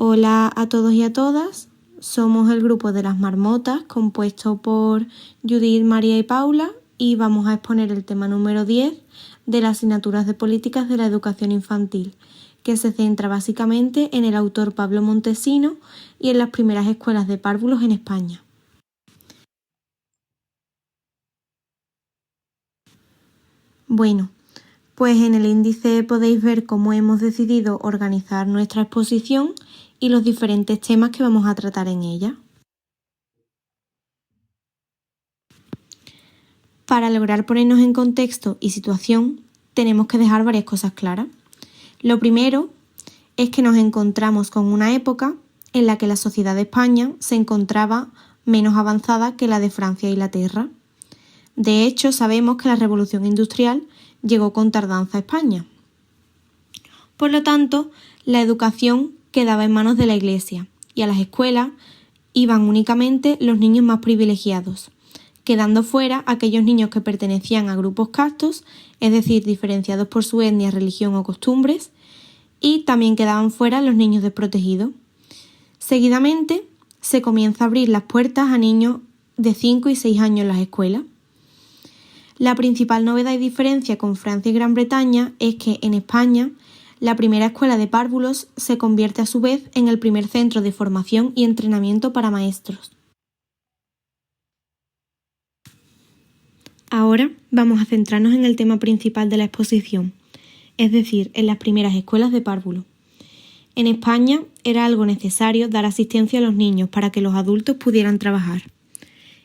Hola a todos y a todas, somos el grupo de las marmotas compuesto por Judith, María y Paula y vamos a exponer el tema número 10 de las asignaturas de políticas de la educación infantil, que se centra básicamente en el autor Pablo Montesino y en las primeras escuelas de párvulos en España. Bueno, pues en el índice podéis ver cómo hemos decidido organizar nuestra exposición y los diferentes temas que vamos a tratar en ella. Para lograr ponernos en contexto y situación, tenemos que dejar varias cosas claras. Lo primero es que nos encontramos con una época en la que la sociedad de España se encontraba menos avanzada que la de Francia e Inglaterra. De hecho, sabemos que la Revolución Industrial llegó con tardanza a España. Por lo tanto, la educación quedaba en manos de la Iglesia y a las escuelas iban únicamente los niños más privilegiados, quedando fuera aquellos niños que pertenecían a grupos castos, es decir, diferenciados por su etnia, religión o costumbres, y también quedaban fuera los niños desprotegidos. Seguidamente, se comienza a abrir las puertas a niños de 5 y 6 años en las escuelas. La principal novedad y diferencia con Francia y Gran Bretaña es que en España la primera escuela de párvulos se convierte a su vez en el primer centro de formación y entrenamiento para maestros. Ahora vamos a centrarnos en el tema principal de la exposición, es decir, en las primeras escuelas de párvulos. En España era algo necesario dar asistencia a los niños para que los adultos pudieran trabajar.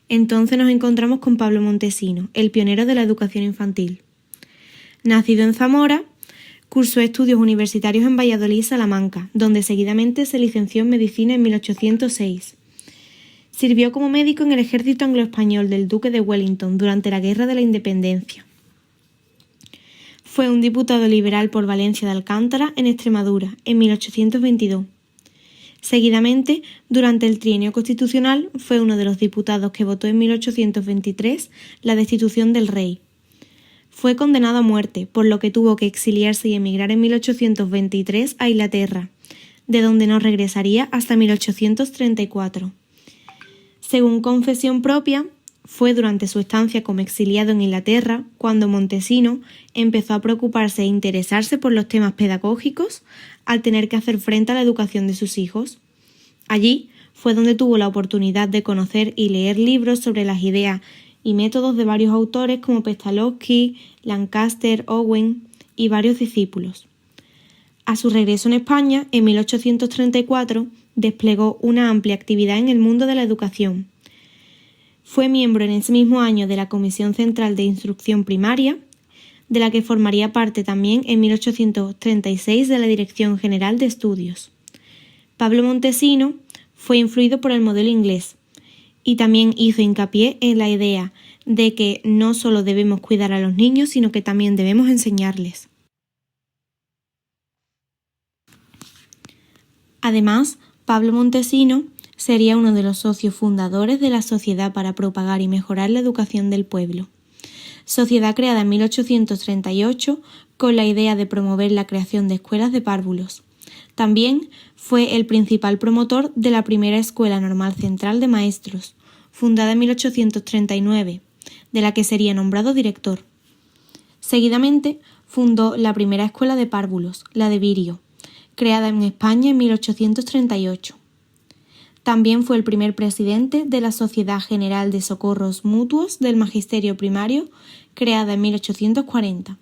Entonces nos encontramos con Pablo Montesino, el pionero de la educación infantil. Nacido en Zamora, cursó estudios universitarios en Valladolid y Salamanca, donde seguidamente se licenció en medicina en 1806. Sirvió como médico en el ejército anglo-español del duque de Wellington durante la Guerra de la Independencia. Fue un diputado liberal por Valencia de Alcántara, en Extremadura, en 1822. Seguidamente, durante el trienio constitucional, fue uno de los diputados que votó en 1823 la destitución del rey. Fue condenado a muerte, por lo que tuvo que exiliarse y emigrar en 1823 a Inglaterra, de donde no regresaría hasta 1834. Según confesión propia, fue durante su estancia como exiliado en Inglaterra cuando Montesino empezó a preocuparse e interesarse por los temas pedagógicos al tener que hacer frente a la educación de sus hijos. Allí fue donde tuvo la oportunidad de conocer y leer libros sobre las ideas y métodos de varios autores como Pestalozzi, Lancaster, Owen y varios discípulos. A su regreso en España, en 1834, desplegó una amplia actividad en el mundo de la educación. Fue miembro en ese mismo año de la Comisión Central de Instrucción Primaria, de la que formaría parte también en 1836 de la Dirección General de Estudios. Pablo Montesino fue influido por el modelo inglés y también hizo hincapié en la idea de que no solo debemos cuidar a los niños, sino que también debemos enseñarles. Además, Pablo Montesino sería uno de los socios fundadores de la Sociedad para propagar y mejorar la educación del pueblo, sociedad creada en 1838 con la idea de promover la creación de escuelas de párvulos. También fue el principal promotor de la primera Escuela Normal Central de Maestros, fundada en 1839, de la que sería nombrado director. Seguidamente fundó la primera escuela de párvulos, la de Virio, creada en España en 1838. También fue el primer presidente de la Sociedad General de Socorros Mutuos del Magisterio Primario, creada en 1840.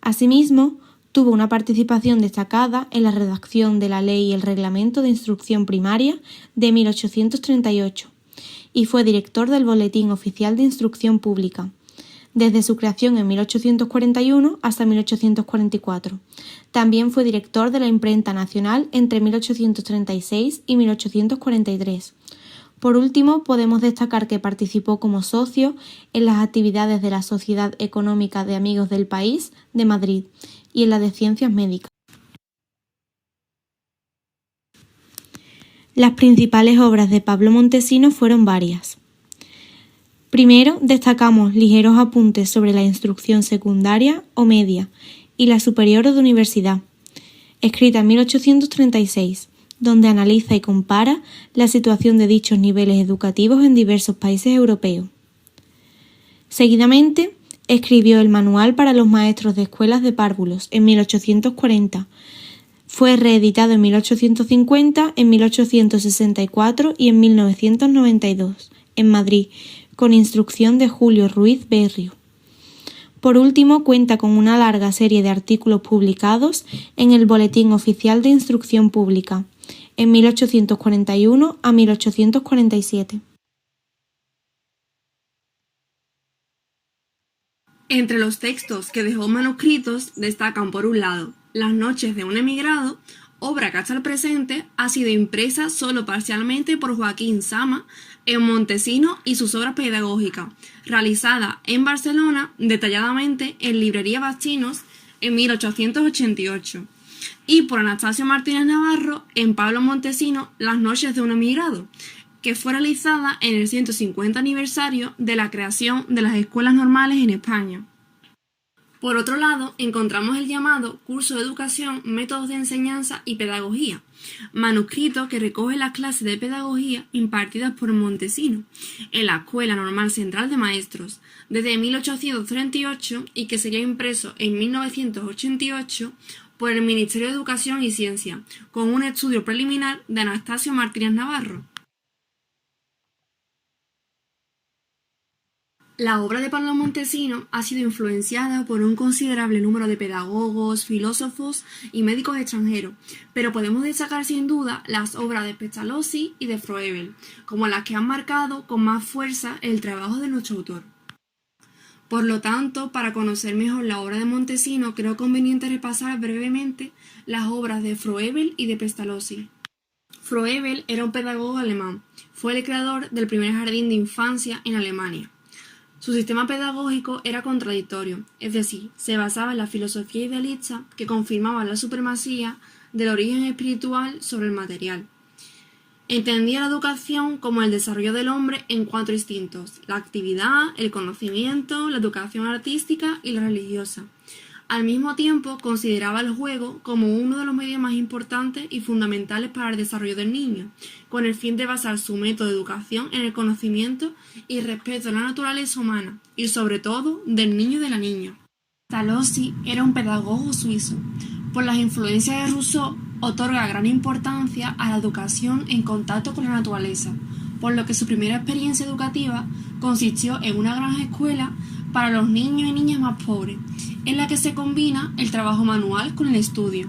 Asimismo, tuvo una participación destacada en la redacción de la Ley y el Reglamento de Instrucción Primaria de 1838 y fue director del Boletín Oficial de Instrucción Pública, desde su creación en 1841 hasta 1844. También fue director de la Imprenta Nacional entre 1836 y 1843. Por último, podemos destacar que participó como socio en las actividades de la Sociedad Económica de Amigos del País de Madrid y en la de Ciencias Médicas. Las principales obras de Pablo Montesino fueron varias. Primero, destacamos ligeros apuntes sobre la instrucción secundaria o media y la superior o de universidad, escrita en 1836, donde analiza y compara la situación de dichos niveles educativos en diversos países europeos. Seguidamente, escribió el Manual para los maestros de escuelas de párvulos en 1840. Fue reeditado en 1850, en 1864 y en 1992, en Madrid, con instrucción de Julio Ruiz Berrio. Por último, cuenta con una larga serie de artículos publicados en el Boletín Oficial de Instrucción Pública, en 1841 a 1847. Entre los textos que dejó manuscritos destacan, por un lado, Las noches de un emigrado, obra que hasta el presente ha sido impresa solo parcialmente por Joaquín Sama en Montesino y sus obras pedagógicas, realizada en Barcelona detalladamente en Librería Bastinos en 1888, y por Anastasio Martínez Navarro en Pablo Montesino, Las noches de un emigrado, que fue realizada en el 150 aniversario de la creación de las escuelas normales en España. Por otro lado, encontramos el llamado Curso de Educación, Métodos de Enseñanza y Pedagogía, manuscrito que recoge las clases de pedagogía impartidas por Montesino en la Escuela Normal Central de Maestros desde 1838 y que sería impreso en 1988 por el Ministerio de Educación y Ciencia, con un estudio preliminar de Anastasio Martínez Navarro. La obra de Pablo Montesino ha sido influenciada por un considerable número de pedagogos, filósofos y médicos extranjeros, pero podemos destacar sin duda las obras de Pestalozzi y de Froebel, como las que han marcado con más fuerza el trabajo de nuestro autor. Por lo tanto, para conocer mejor la obra de Montesino, creo conveniente repasar brevemente las obras de Froebel y de Pestalozzi. Froebel era un pedagogo alemán, fue el creador del primer jardín de infancia en Alemania. Su sistema pedagógico era contradictorio, es decir, se basaba en la filosofía idealista que confirmaba la supremacía del origen espiritual sobre el material. Entendía la educación como el desarrollo del hombre en 4 instintos: la actividad, el conocimiento, la educación artística y la religiosa. Al mismo tiempo, consideraba el juego como uno de los medios más importantes y fundamentales para el desarrollo del niño, con el fin de basar su método de educación en el conocimiento y respeto a la naturaleza humana, y sobre todo del niño y de la niña. Pestalozzi era un pedagogo suizo. Por las influencias de Rousseau, otorga gran importancia a la educación en contacto con la naturaleza, por lo que su primera experiencia educativa consistió en una gran escuela para los niños y niñas más pobres, en la que se combina el trabajo manual con el estudio.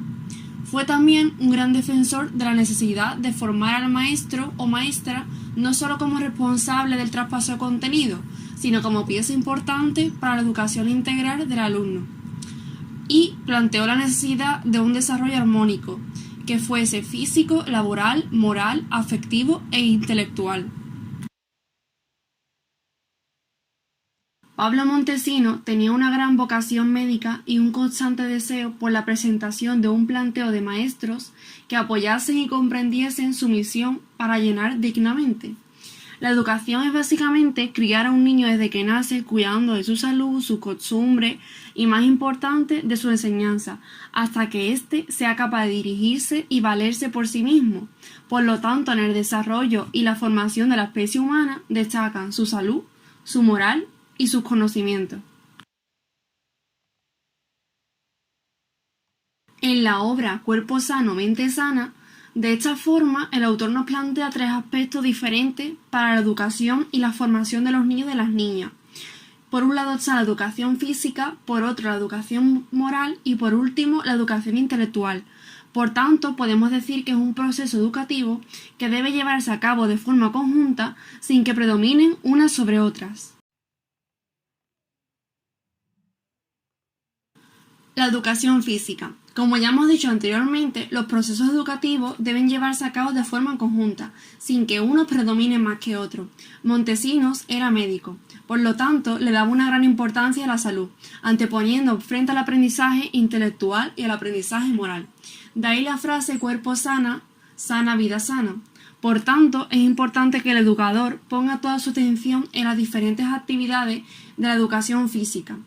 Fue también un gran defensor de la necesidad de formar al maestro o maestra no solo como responsable del traspaso de contenido, sino como pieza importante para la educación integral del alumno. Y planteó la necesidad de un desarrollo armónico, que fuese físico, laboral, moral, afectivo e intelectual. Pablo Montesino tenía una gran vocación médica y un constante deseo por la presentación de un planteo de maestros que apoyasen y comprendiesen su misión para llenar dignamente. La educación es básicamente criar a un niño desde que nace, cuidando de su salud, su costumbre y, más importante, de su enseñanza, hasta que éste sea capaz de dirigirse y valerse por sí mismo. Por lo tanto, en el desarrollo y la formación de la especie humana destacan su salud, su moral y sus conocimientos. En la obra Cuerpo sano, mente sana, de esta forma el autor nos plantea 3 aspectos diferentes para la educación y la formación de los niños y de las niñas. Por un lado está la educación física, por otro la educación moral y por último la educación intelectual. Por tanto, podemos decir que es un proceso educativo que debe llevarse a cabo de forma conjunta sin que predominen unas sobre otras. La educación física. Como ya hemos dicho anteriormente, los procesos educativos deben llevarse a cabo de forma conjunta, sin que uno predomine más que otro. Montesinos era médico, por lo tanto le daba una gran importancia a la salud, anteponiendo frente al aprendizaje intelectual y al aprendizaje moral. De ahí la frase cuerpo sana, sana vida sana. Por tanto, es importante que el educador ponga toda su atención en las diferentes actividades de la educación física.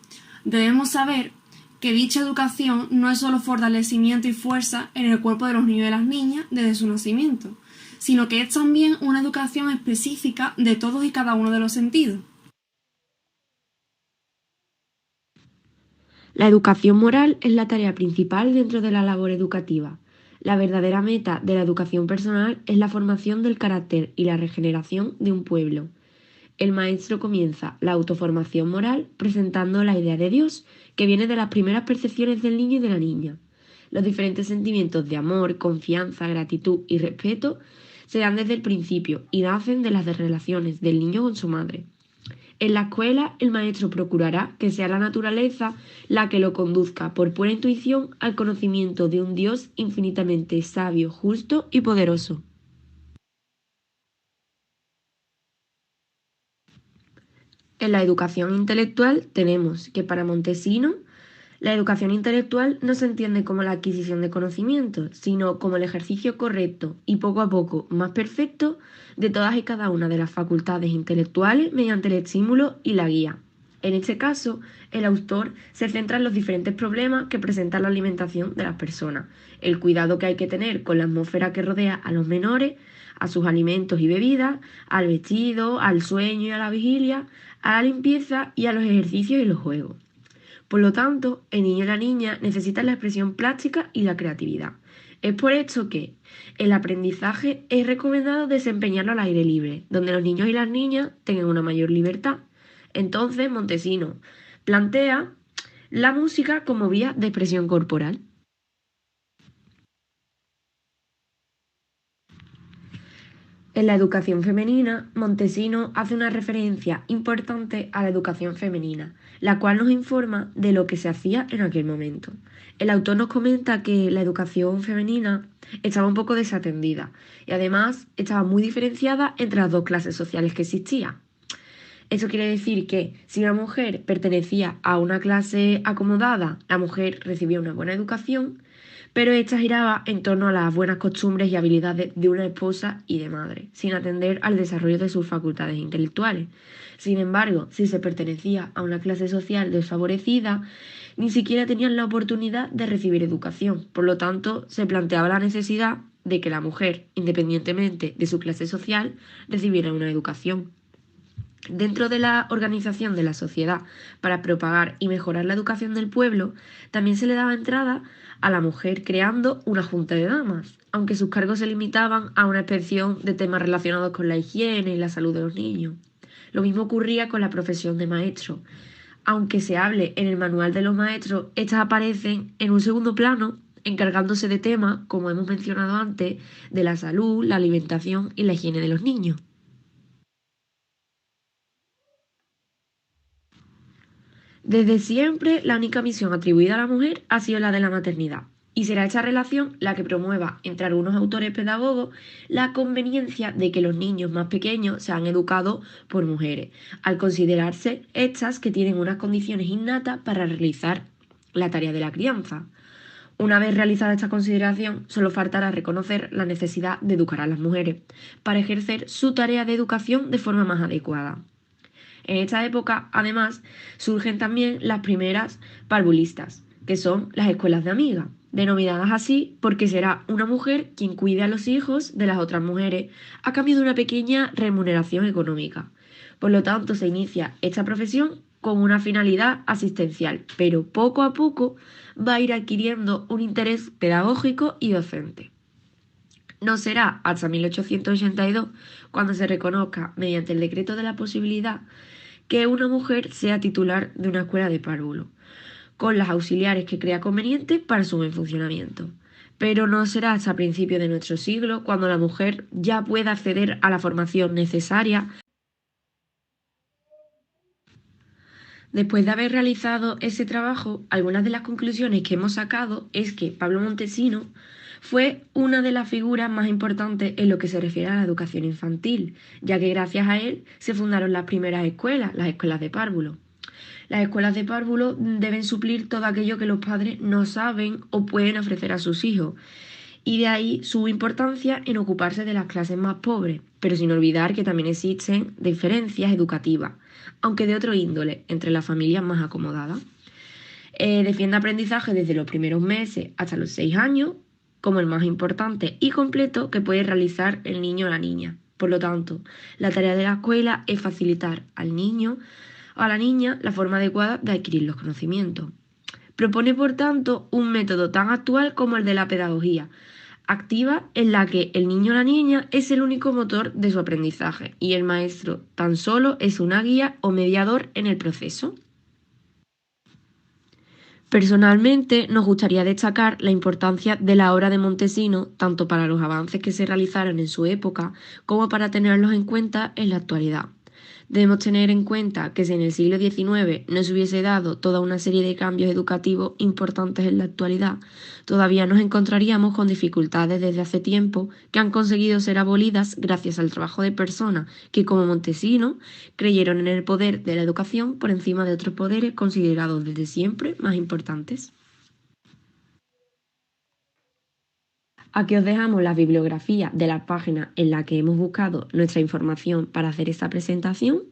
Debemos saber que dicha educación no es solo fortalecimiento y fuerza en el cuerpo de los niños y las niñas desde su nacimiento, sino que es también una educación específica de todos y cada uno de los sentidos. La educación moral es la tarea principal dentro de la labor educativa. La verdadera meta de la educación personal es la formación del carácter y la regeneración de un pueblo. El maestro comienza la autoformación moral presentando la idea de Dios, que viene de las primeras percepciones del niño y de la niña. Los diferentes sentimientos de amor, confianza, gratitud y respeto se dan desde el principio y nacen de las relaciones del niño con su madre. En la escuela, el maestro procurará que sea la naturaleza la que lo conduzca por pura intuición al conocimiento de un Dios infinitamente sabio, justo y poderoso. En la educación intelectual tenemos que para Montesino, la educación intelectual no se entiende como la adquisición de conocimientos, sino como el ejercicio correcto y poco a poco más perfecto de todas y cada una de las facultades intelectuales mediante el estímulo y la guía. En este caso, el autor se centra en los diferentes problemas que presenta la alimentación de las personas, el cuidado que hay que tener con la atmósfera que rodea a los menores, a sus alimentos y bebidas, al vestido, al sueño y a la vigilia, a la limpieza y a los ejercicios y los juegos. Por lo tanto, el niño y la niña necesitan la expresión plástica y la creatividad. Es por esto que el aprendizaje es recomendado desempeñarlo al aire libre, donde los niños y las niñas tengan una mayor libertad. Entonces, Montesino plantea la música como vía de expresión corporal. En la educación femenina, Montesino hace una referencia importante a la educación femenina, la cual nos informa de lo que se hacía en aquel momento. El autor nos comenta que la educación femenina estaba un poco desatendida y además estaba muy diferenciada entre las dos clases sociales que existían. Eso quiere decir que si una mujer pertenecía a una clase acomodada, la mujer recibía una buena educación, pero esta giraba en torno a las buenas costumbres y habilidades de una esposa y de madre, sin atender al desarrollo de sus facultades intelectuales. Sin embargo, si se pertenecía a una clase social desfavorecida, ni siquiera tenían la oportunidad de recibir educación. Por lo tanto, se planteaba la necesidad de que la mujer, independientemente de su clase social, recibiera una educación. Dentro de la organización de la sociedad para propagar y mejorar la educación del pueblo, también se le daba entrada a la mujer creando una junta de damas, aunque sus cargos se limitaban a una inspección de temas relacionados con la higiene y la salud de los niños. Lo mismo ocurría con la profesión de maestro. Aunque se hable en el manual de los maestros, estas aparecen en un segundo plano, encargándose de temas, como hemos mencionado antes, de la salud, la alimentación y la higiene de los niños. Desde siempre, la única misión atribuida a la mujer ha sido la de la maternidad, y será esta relación la que promueva entre algunos autores pedagogos la conveniencia de que los niños más pequeños sean educados por mujeres, al considerarse estas que tienen unas condiciones innatas para realizar la tarea de la crianza. Una vez realizada esta consideración, solo faltará reconocer la necesidad de educar a las mujeres para ejercer su tarea de educación de forma más adecuada. En esta época, además, surgen también las primeras parvulistas, que son las escuelas de amigas, denominadas así porque será una mujer quien cuide a los hijos de las otras mujeres a cambio de una pequeña remuneración económica. Por lo tanto, se inicia esta profesión con una finalidad asistencial, pero poco a poco va a ir adquiriendo un interés pedagógico y docente. No será hasta 1882 cuando se reconozca mediante el decreto de la posibilidad que una mujer sea titular de una escuela de párvulo, con las auxiliares que crea conveniente para su buen funcionamiento. Pero no será hasta principios de nuestro siglo cuando la mujer ya pueda acceder a la formación necesaria. Después de haber realizado ese trabajo, algunas de las conclusiones que hemos sacado es que Pablo Montesino fue una de las figuras más importantes en lo que se refiere a la educación infantil, ya que gracias a él se fundaron las primeras escuelas, las escuelas de párvulo. Las escuelas de párvulo deben suplir todo aquello que los padres no saben o pueden ofrecer a sus hijos, y de ahí su importancia en ocuparse de las clases más pobres, pero sin olvidar que también existen diferencias educativas, aunque de otro índole, entre las familias más acomodadas. Defiende aprendizaje desde los primeros meses hasta los 6 años como el más importante y completo que puede realizar el niño o la niña. Por lo tanto, la tarea de la escuela es facilitar al niño o a la niña la forma adecuada de adquirir los conocimientos. Propone, por tanto, un método tan actual como el de la pedagogía activa, en la que el niño o la niña es el único motor de su aprendizaje y el maestro tan solo es una guía o mediador en el proceso. Personalmente, nos gustaría destacar la importancia de la obra de Montesino, tanto para los avances que se realizaron en su época, como para tenerlos en cuenta en la actualidad. Debemos tener en cuenta que si en el siglo XIX no se hubiese dado toda una serie de cambios educativos importantes en la actualidad, todavía nos encontraríamos con dificultades desde hace tiempo que han conseguido ser abolidas gracias al trabajo de personas que, como Montesino, creyeron en el poder de la educación por encima de otros poderes considerados desde siempre más importantes. Aquí os dejamos la bibliografía de las páginas en la que hemos buscado nuestra información para hacer esta presentación.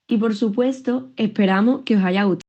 Y por supuesto, esperamos que os haya gustado.